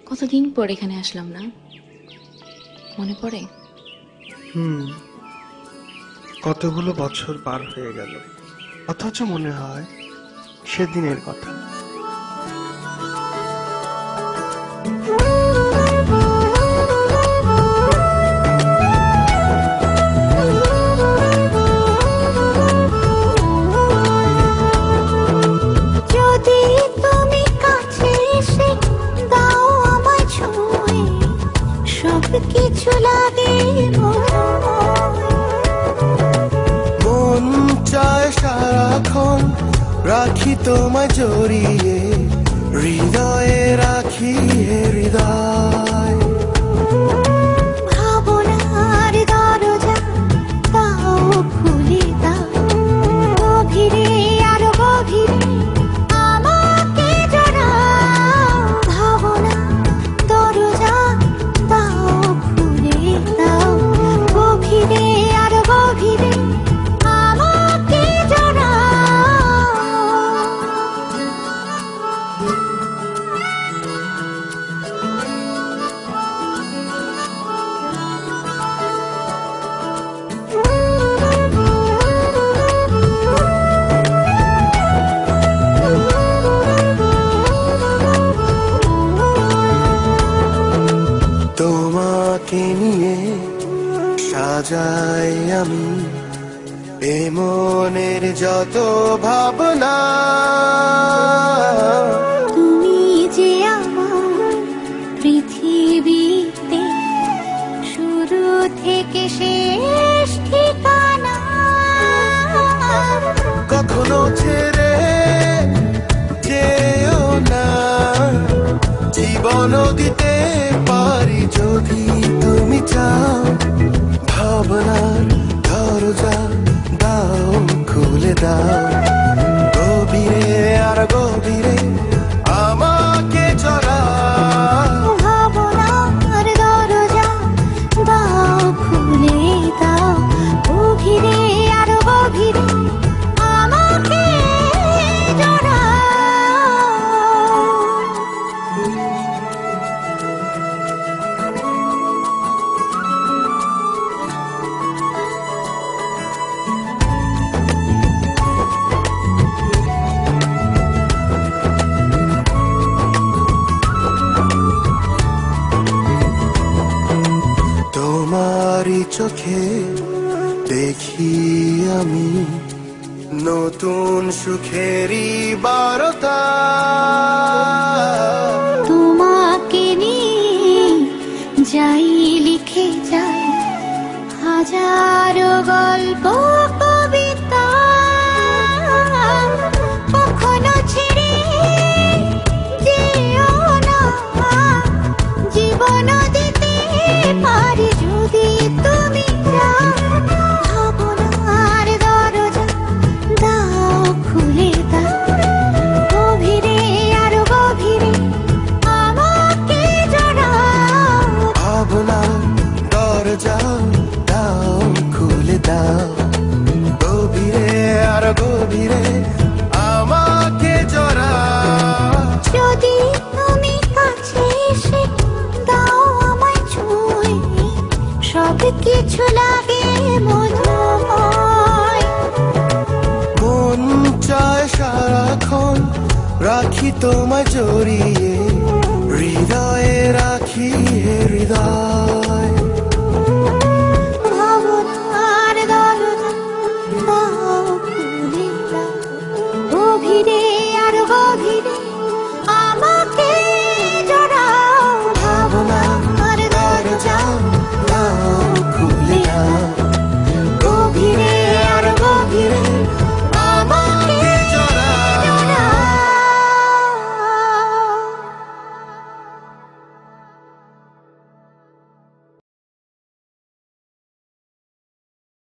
কতদিন পর এখানে আসলাম না, মনে পড়ে? কতগুলো বছর পার হয়ে গেল, অথচ মনে হয় সেদিনের কথা। যদি তুমি কাছে এসে দাও আমায় ছুঁয়ে, সবকিছু লাগে মন চায় সারাক্ষণ রাখি তোমায় জড়িয়ে, হৃদয়ে রাখি হৃদয়। ভাবনার দরজা দাও খুলে দাও, গভীরে আরো গভীরে আমাকে জড়াও। ভাবনার দরজা দাও খুলে দাও, গভীরে আরো গভীরে আমাকে জড়াও। তোমাকে নিয়ে সাজাই আমি এ মনের যত ভাবনা। তুমি যে আমার পৃথিবীতে শুরু থেকে শেষ ঠিকানা। কখনো ছেড়ে যেও না, জীবন দিতে পারি যদি তুমি চাও। ভাবনার দরজা দাও খুলে দাও, গভীরে আর গভীরে আমাকে জড়াও। ভাবনার দরজা দাও খুলে দাও, গভীরে আরো গভীরে আমাকে জড়াও। তোমারই চোখে দেখি আমি নতুন সুখেরই বারতা। তোমাকে নিয়ে যাই লিখে যাই হাজারো গল্প কবিতা। কখনো ছেড়ে যেও না, জীবন দিতে পারি যদি তুমি চাও। ভাবনার দরজা দাও খুলে দাও, গভীরে আরো গভীরে আমাকে জড়াও। ভাবনার দরজা দাও খুলে দাও, গভীরে আর গভীরে